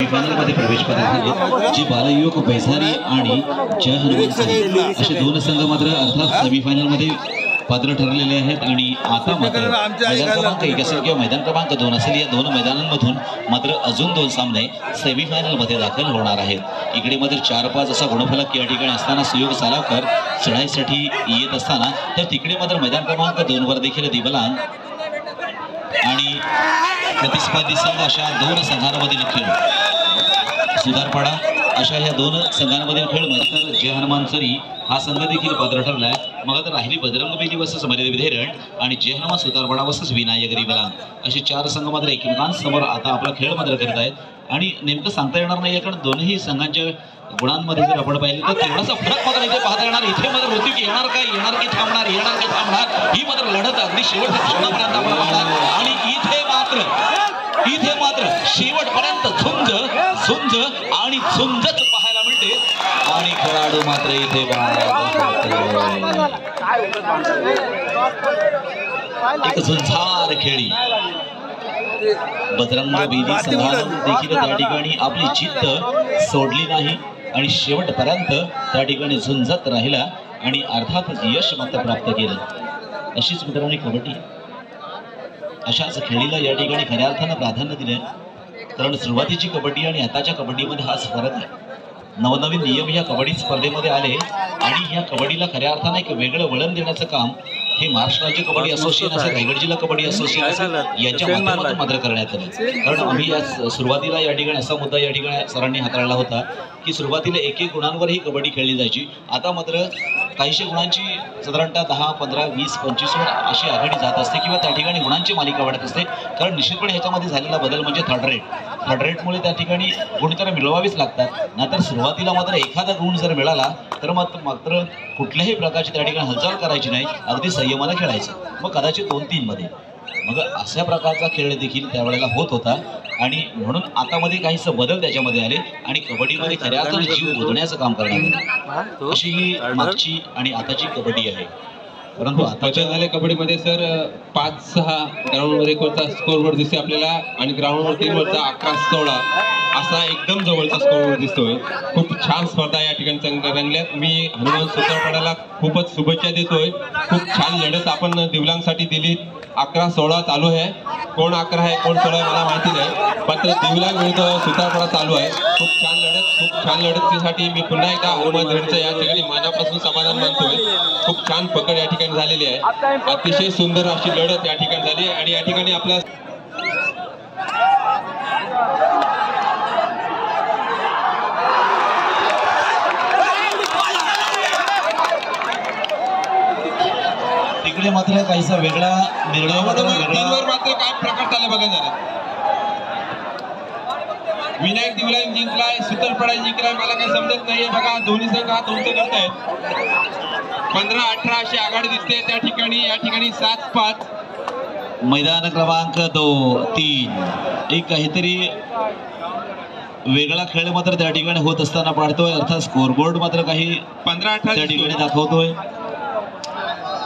Semifinal मध्ये प्रवेश करत जी बालयुवक बैसारी आणि जय हनुमान असे दोन संघ मात्र अर्थात सेमीफायनल मध्ये पात्र ठरलेले आहेत आणि आता मात्र मैदान क्रमांक 1 असेल किंवा मैदान क्रमांक 2 असेल या दोन मैदानांमधून मात्र अजून दोन सामने सेमीफायनल मध्ये दाखल होणार आहेत। इकडे मात्र 4-5 असा गुणफलक या ठिकाणी असताना सुयोग सालावकर चढाईसाठी येत असताना तर तिकडे मात्र मैदान क्रमांक 2 वर देखील दिबलान आणि प्रतिस्पर्धी संघ अशा दोन संघांमधील खेळ सुधारपाडा अशा या दोन संघांमधील खेळ मात्र जय हनुमान सरी हा संघ देखील पात्र ठरलाय। मग आता राहिली बजरंग बेली वर्सेस मर्यादित विधेरण आणि जय हनुमान सुतारपाडा वर्सेस विनायक रिबलान असे 4 संघ मात्र एकमेकांसमोर आता आपला खेळ मात्र करत आहेत आणि नेमकं सांगता येणार नाही कारण दोन्ही संघांच्या गुणांमध्ये जर आपण पाहिलं तर तेवढासा फरक मात्र इथे पाहता येणार। इथे मात्र होती की येणार काय येणार की थांबणार येणार की थांबणार ही मात्र लढत अगदी शेवटच्या क्षणापर्यंत आपण पाहणार आणि इथे मात्र शेवटपर्यंत झुंज आणि झुंजच पाहायला मिळते आणि खेळाडू मात्र इथे एक झुंजार खेळी बजरंग बेली संघानं देखील त्या ठिकाणी आपली जिद्द सोडली नाही आणि शेवटपर्यंत त्या ठिकाणी झुंजत राहिला आणि अर्थातच यश मात्र प्राप्त केलं। अशीच मित्रांनी कबड्डी अशाच खेळीला या ठिकाणी खऱ्या अर्थानं प्राधान्य दिले कारण सुरुवातीची कबड्डी आणि आताच्या कबड्डीमध्ये हाच फरक आहे। नवनवीन नियम या कबड्डी स्पर्धेमध्ये आले आणि या कबड्डीला खऱ्या अर्थानं एक वेगळं वळण देण्याचं काम हे महाराष्ट्र राज्य कबड्डी असोसिएशन असेल रायगड जिल्हा कबड्डी असोसिएशन असेल यांच्या माध्यमातून मात्र करण्यात आलं। कारण आम्ही या सुरुवातीला या ठिकाणी असा मुद्दा या ठिकाणी सरांनी हाताळला होता की सुरुवातीला 1-1 गुणांवर ही कबड्डी खेळली जायची। आता मात्र काहीशे गुणांची साधारणतः 10, 15, 20, 25 वर अशी आघाडी जात असते किंवा त्या ठिकाणी गुणांची मालिका वाढत असते कारण निश्चितपणे ह्याच्यामध्ये झालेला बदल म्हणजे थर्ड रेटमुळे त्या ठिकाणी गुण तर मिळवावीच लागतात। नाहीतर सुरुवातीला मात्र एखादा गुण जर मिळाला तर मात्र कुठल्याही प्रकारची त्या ठिकाणी हालचाल करायची नाही अगदी संयमाला खेळायचं मग कदाचित 2-3 मध्ये मग अशा प्रकारचा खेळ देखील त्यावेळेला होत होता आणि म्हणून आता मध्ये काहीसे बदल त्याच्यामध्ये आले आणि कबड्डीमध्ये खऱ्या अर्थाने जीव ओढण्याचं काम करण्यात आलं। अशी ही मागची आणि आताची कबड्डी आहे। परंतु आताच्या झाले कबड्डीमध्ये सर 5-6 ग्राउंडवर 1 वरचा स्कोरवर दिसते आपल्याला आणि ग्राउंडवर 3 वरचा 11-16 असा एकदम जवळचा स्कोर दिसतोय। खूप छान स्पर्धा या ठिकाणी रंगल्यात। मी हनुमान सुतारपाड्याला खूपच शुभेच्छा देतोय। खूप छान लढत आपण दिव्यांगसाठी दिली। 11-16 चालू आहे। कोण 11 आहे कोण 16 आहे मला माहिती नाही मात्र दिव्यांग विरुद्ध सुतारपाडा चालू आहे। खूप छान लढतीसाठी मी पुन्हा एकदा हनुमान रेडचं या ठिकाणी मनापासून समाधान मानतोय। खूप छान पकड या ठिकाणी झालेली आहे। अतिशय सुंदर अशी लढत या ठिकाणी झाली आणि या ठिकाणी आपल्या तिकडे मात्र काहीसा वेगळा निर्णय मात्र काय प्रकार झाला बघा जरा। विनायक दिवलान जिंकलाय सुतारपाडा जिंकलाय मला काही समजत नाहीये बघा। दोन्ही संघ हात उंच करतायत। 15-18 अशी आघाडी दिसते त्या ठिकाणी या ठिकाणी 7-5 मैदान क्रमांक 2-3 एक काहीतरी वेगळा खेळ मात्र त्या ठिकाणी होत असताना पाहतोय अर्थात स्कोरबोर्ड मात्र काही 15-18 त्या ठिकाणी दाखवतोय।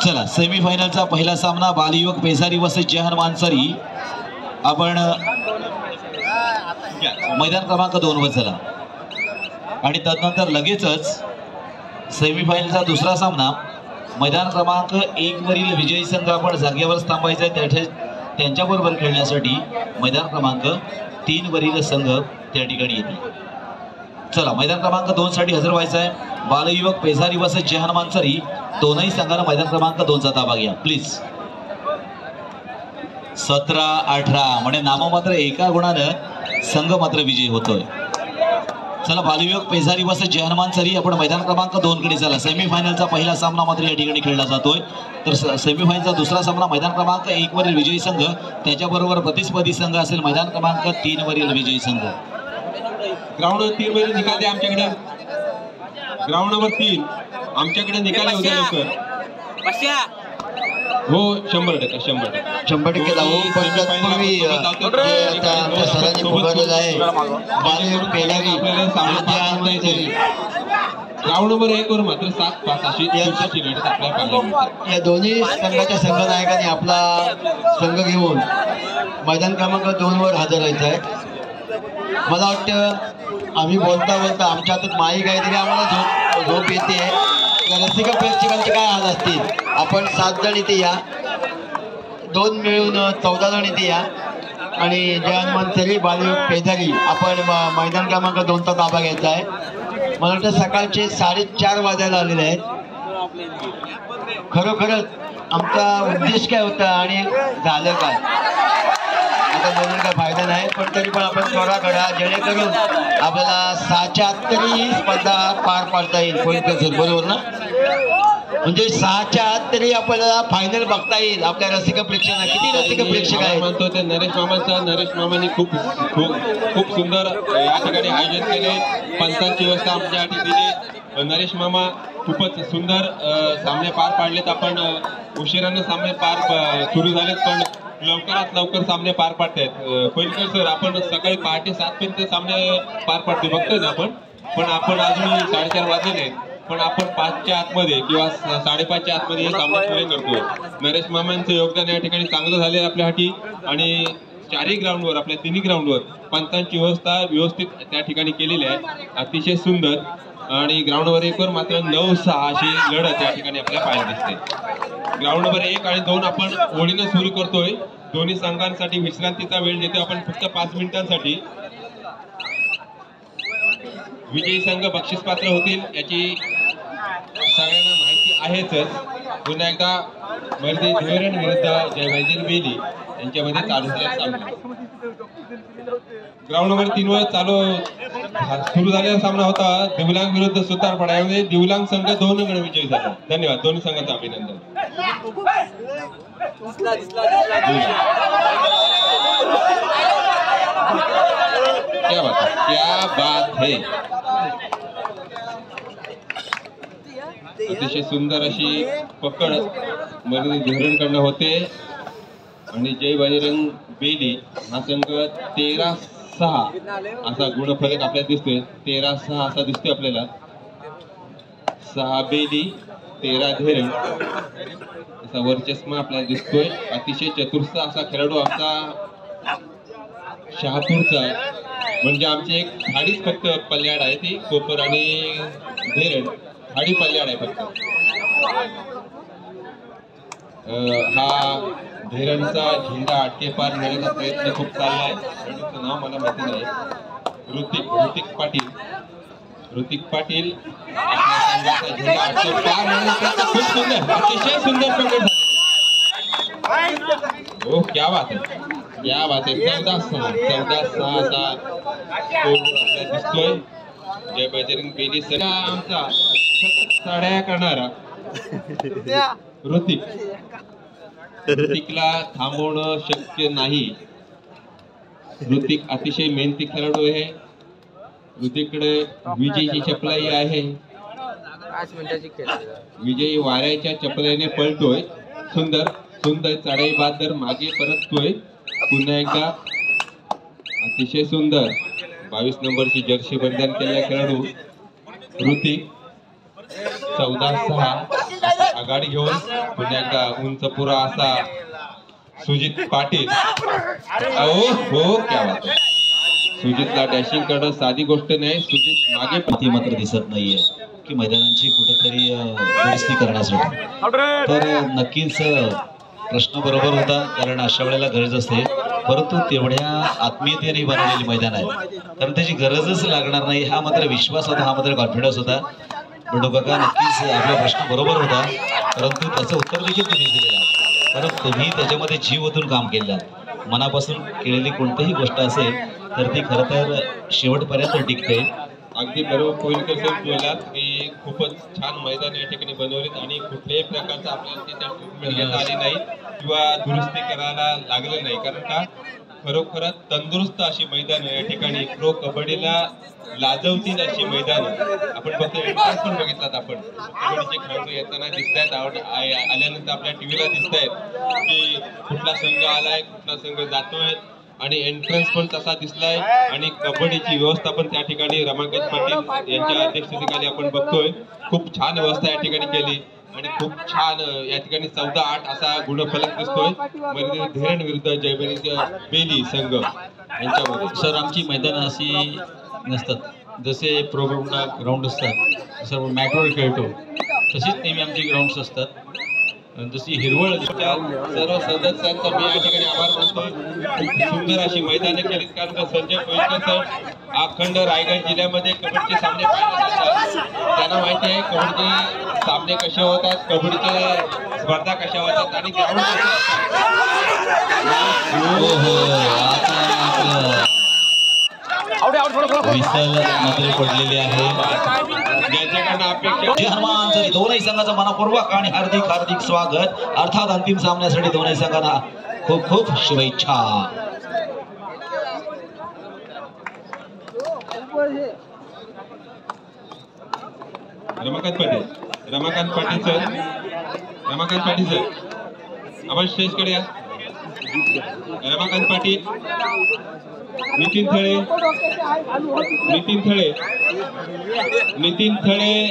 चला सेमीफायनलचा पहिला सामना बालयुवक पेसारी वर्सेस जय हनुमान सरी आपण मैदान क्रमांक 2 वर चला आणि त्यानंतर लगेचच सेमीफायनलचा दुसरा सामना मैदान क्रमांक 1 वरील विजयी संघ आपण जागेवर थांबायचा आहे त्यांच्याबरोबर खेळण्यासाठी मैदान क्रमांक 3 वरील संघ त्या ठिकाणी येतील। चला मैदान क्रमांक 2 साठी हजर व्हायचं आहे। बालयुवक पेसारी वर्सेस जय हनुमान सरी दोनही संघांना मैदान क्रमांक 2 चा ताबा घ्या प्लीज। 17-18 म्हणजे नाममात्र एका गुणानं संघ मात्र विजयी होतोय। चला बालयुवक पेसारी वर्सेस जय हनुमान सरी आपण मैदान क्रमांक 2 कडे चला। सेमीफायनलचा पहिला सामना मात्र या ठिकाणी खेळला जातोय तर सेमीफायनलचा दुसरा सामना मैदान क्रमांक 1 वरील विजयी संघ त्याच्याबरोबर प्रतिस्पर्धी संघ असेल मैदान क्रमांक 3 वरील विजयी संघ। ग्राउंड 3 वरील निकाल द्या आमच्याकडे। ग्राउंड नंबर 3 आमच्याकडे निकाल येऊ द्या लवकर। हो 100% जाऊ पण तत्पूर्वी आमच्या सरांनी पुकारलेलं आहे बालयुवक पेलारी ग्राउंड नंबर 1 वर मात्र 7-5 अशी लढत आपल्याला या दोन्ही संघाच्या संघनायकांनी आपला संघ घेऊन मैदान क्रमांक 2 वर हजर व्हायचं आहे। मला वाटतं आम्ही बोलता बोलता आमच्या हातात माई काहीतरी आम्हाला झोप येते. रसिक प्रेक्षकांचे काय हाल असतील. आपण 7 जण इथे या, 2 मिळून 14 जण इथे या आणि जय हनुमान सरी बालयोग पेदारी आपण मैदान क्रमांक 2चा ताबा घ्यायचा आहे. मला वाटतं सकाळचे 4:30 वाजायला आलेले आहेत. खरोखरच आमचा उद्देश काय होता आणि झालं काय आता बोलून काय फायदा नाही, पण तरी पण आपण थोडा करा जेणेकरून आपल्याला 6च्या आत तरी ही स्पर्धा पार पाडता येईल. सर बरोबर ना, म्हणजे 6च्या आत तरी आपल्याला फायनल बघता येईल. आपल्या रसिक प्रेक्षकांना किती रसिक प्रेक्षक आहेत म्हणतो ते नरेश मामांनी खूप सुंदर या ठिकाणी आयोजन केले. पंचांची व्यवस्था आमच्यासाठी दिली. नरेश मामा खूपच सुंदर सामने पार पाडलेत. आपण उशिराने सामने सुरू झालेत पण लवकरात लवकर सामने पार पाडतायत. कोईलकर सर आपण सकाळी पहाटे 7 पर्यंत सामने पार पाडतो बघतोय ना पण आपण अजून 4:30 वाजले पण आपण 5च्या आतमध्ये किंवा 5:30च्या आतमध्ये हे सामने पुरे करतो. नरेश मामांचं योगदान या ठिकाणी चांगलं झाले आपल्यासाठी आणि 4ही ग्राउंडवर आपल्या 3ही ग्राउंडवर पंचांची व्यवस्था व्यवस्थित त्या ठिकाणी केलेली आहे. अतिशय सुंदर आणि ग्राउंड नंबर 1 वर मात्र 9-6 अशी लढत या ठिकाणी आपल्याला पाहायला दिसते. ग्राउंड नंबर 1 आणि 2 आपण ओळीनं सुरू करतोय. दोन्ही संघांसाठी विश्रांतीचा वेळ देतो आपण फक्त 5 मिनिटांसाठी. विजयी संघ बक्षीस पात्र होतील याची सगळ्यांना माहिती आहेच. पुन्हा एकदा मर्दी धोरण विरुद्ध जयवैजन बेली यांच्यामध्ये चालू झालेला ग्राउंड नंबर 3 वर सुरू झालेला सामना होता दिवलांग विरुद्ध सुतारपाडा. यामध्ये दिवलांग संघ 2 गण विजयी झाला. धन्यवाद दोन्ही संघाचं अभिनंदन. क्या बात है. अतिशय सुंदर अशी पकड मर्दी धोरणकडनं होते आणि जय बजरंग बेली हा संघ 13-6 असा गुणफलक आपल्याला दिसतोय. 13-6 असा दिसतोय आपल्याला. 6 बेली 13 धैरण असा वर्चस्व आपल्याला दिसतोय. अतिशय चतुर्थ असा खेळाडू आमचा शहापूरचा म्हणजे आमची एक खाडीच फक्त पल्ल्याड आहे ती कोपर आणि धैरण खाडी पल्ल्याड आहे फक्त. हा धैरणचा झेंडा आटकेपार नेण्याचा प्रयत्न खूप चालला आहे. त्याचं नाव मला माहिती नाही. ऋतिक पाटील आपल्या संघाचा झेंडा आटकेपार नेण्याचा खूप सुंदर अतिशय सुंदर प्रकट झाले. हो क्या बात है. 14-6 असा आपल्याला दिसतोय. जय बजरंग बेली सर आमचा साड्या करणारा ऋतिकला थांबवणं शक्य नाही. ऋतिक अतिशय मेहनती खेळाडू आहे. ऋतिककडे विजयची चपलाई आहे. विजयी वाऱ्याच्या चपलाईने पळतोय. सुंदर चढाई बादर मागे परततोय. पुन्हा एकदा अतिशय सुंदर 22 नंबरची जर्सी परिधान केलेला खेळाडू ऋतिक 14-6 आघाडी घेऊन पुन्हा एकदा उंच पुरा असा सुजित पाटील. हो क्या बात आहे. सुजितला डॅशिंग करणं साधी गोष्ट नाही. सुजित मागे मात्र दिसत नाहीये की मैदानाची कुठेतरी दुरुस्ती करण्यासाठी. तर नक्कीच प्रश्न बरोबर होता कारण अशा वेळेला गरज असते परंतु तेवढ्या आत्मीयतेने बनवलेली मैदान आहे कारण त्याची गरजच लागणार नाही हा मात्र विश्वास होता. हा मात्र कॉन्फिडन्स होता. बंडू काका नक्कीच आपला प्रश्न बरोबर होता परंतु त्याचं उत्तर देखील तुम्ही दिलेलं कारण तुम्ही त्याच्यामध्ये जीव ओतून काम केलं. मनापासून केलेली कोणतीही गोष्ट असेल तर ती खरं तर शेवटपर्यंत टिकते. अगदी बरोबर कोईलकर सर बोललात की खूपच छान मैदान या ठिकाणी बनवलेत आणि कुठल्याही प्रकारचा आपल्याला तिथे ट्रीटमेंट घेता आली नाही किंवा दुरुस्ती करायला लागलं नाही कारण का खरोखरच तंदुरुस्त अशी मैदान या ठिकाणी प्रो कबड्डीला लाजवतील अशी मैदान आपण फक्त एंट्रन्स पण बघितलात. आपण कबड्डीचे खेळाडू येताना दिसतायत आल्यानंतर आपल्या टीव्हीला दिसतायत की कुठला संघ आलाय कुठला संघ जातोय आणि एंट्रन्स पण तसा दिसलाय आणि कबड्डीची व्यवस्था पण त्या ठिकाणी रमाकांत पाटील यांच्या अध्यक्षतेखाली आपण बघतोय. खूप छान व्यवस्था या ठिकाणी केली आणि खूप छान या ठिकाणी 14-8 असा गुणफलक दिसतोय. धैरण विरुद्ध जयबेली संघ यांच्यामध्ये. सर आमची मैदानं अशी नसतात, जसे प्रो ग्राउंड असतात सर्व मॅटवर खेळतो तशीच नेहमी आमचे ग्राउंड्स असतात. जशी हिरवळ सर्व सदस्यांचा मी या ठिकाणी आभार मानतो. सुंदर अशी मैदाने केलीत, कारण का संजय कोळीकर सर अखंड रायगड जिल्ह्यामध्ये कबड्डीचे सामने पाहत असतात. त्यांना माहिती आहे कबड्डीचे सामने कसे होतात, कबड्डीचे स्पर्धा कशा होतात आणि ग्राउंड कसे विसल मात्र पडलेले आहे. ज्यांच्याकडनं अपेक्षा जय हनुमान जरी दोनही संघाचं मनपूर्वक आणि हार्दिक हार्दिक स्वागत. अर्थात अंतिम सामन्यासाठी दोनही संघांना खूप खूप शुभेच्छा. रमाकांत पाटील सर आपण स्टेजकडे या. रमाकांत पाटील, नितीन थळे,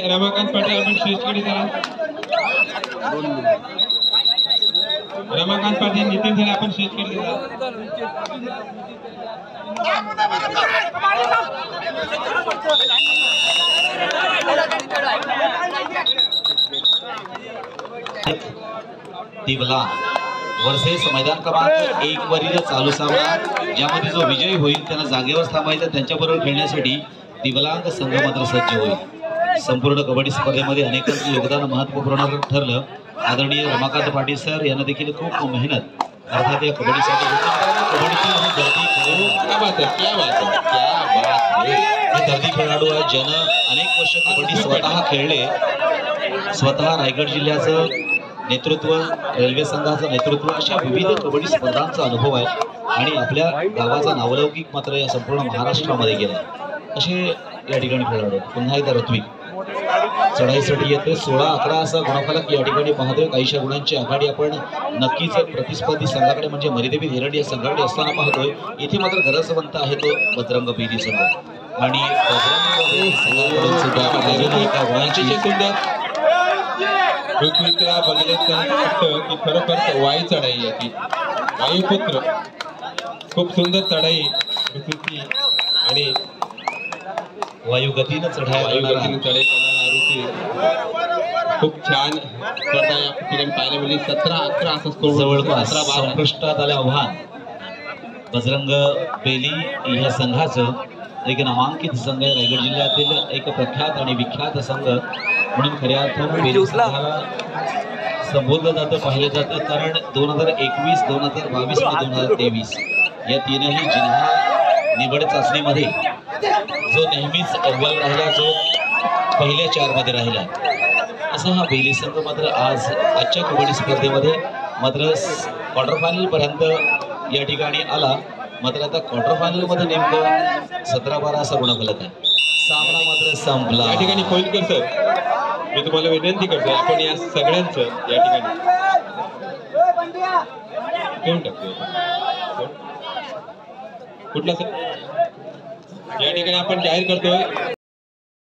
रमाकांत पाटील आपण स्टेजकडे चला. रमाकांत पाटील, नितीन थळे आपण स्टेजकडे चला. तिवला वर्सेस मैदान क्रमांक 1 वरील चालू सामना, ज्यामध्ये जो विजयी होईल त्यांना जागेवर थांबायचं. त्यांच्याबरोबर खेळण्यासाठी तिवलांक संघ मात्र सज्ज होईल. संपूर्ण कबड्डी स्पर्धेमध्ये अनेकांचं योगदान महत्त्वपूर्ण ठरलं. आदरणीय रमाकांत पाटील सर यांना देखील खूप मेहनत अर्थात या कबड्डीसाठी दर्दी खेळाडू आहे, ज्यानं अनेक वर्ष कबड्डी स्वतः खेळले. स्वतः रायगड जिल्ह्याचं नेतृत्व, रेल्वे संघाचं नेतृत्व अशा विविध कबड्डी स्पर्धांचा अनुभव आहे आणि आपल्या गावाचा नावलौकिक मात्र या संपूर्ण महाराष्ट्रामध्ये गेला. असे या ठिकाणी खेळाडू. पुन्हा एकदा ऋत्विक चढाईसाठी येते. 16-11 असा गुणफलक या ठिकाणी पाहतोय. काहीशा गुणांची आघाडी आपण नक्कीच प्रतिस्पर्धी संघाकडे म्हणजे मरिदेवी हेरड या संघाकडे असताना पाहतोय. इथे मात्र गरजवंत आहे तो बजरंग पेरी संघ आणि एका गुणांची सुंदर ऋत्विकला बघितलं तर वाटतं की खरोखर वायू चढाई आहे ती. वायुपुत्र खूप सुंदर चढाई ऋत्विकची आणि वायुगतीनं चढाई करणारा खूप छान स्पर्धा या ठिकाणी पाहायला मिळाली. 17-11 असं स्कोर जवळपास संपुष्टात आले आव्हान. बजरंग बेली या संघाचं एक नामांकित संघ आहे. रायगड जिल्ह्यातील एक प्रख्यात आणि विख्यात संघ म्हणून खऱ्या अर्थानं बेली संघाला संबोधलं जातं, पाहिलं जातं. कारण 2021, 2022 आणि 2023 या तीनही जिल्हा निवड चाचणीमध्ये जो नेहमीच अव्वल राहिला, जो पहिल्या 4 मध्ये राहिला, असा हा बेली संघ मात्र आज आजच्या कबड्डी स्पर्धेमध्ये मात्र क्वार्टर फायनल पर्यंत या ठिकाणी आला. मात्र आता क्वार्टर फायनल मध्ये नेमकं 17-12 असा गुणफलक आहे. सामना मात्र संपला. या ठिकाणी कोळीकर सर, मी तुम्हाला विनंती करतो, आपण या सगळ्यांचं या ठिकाणी कोण टाकतो कुठला सर या ठिकाणी आपण जाहीर करतोय.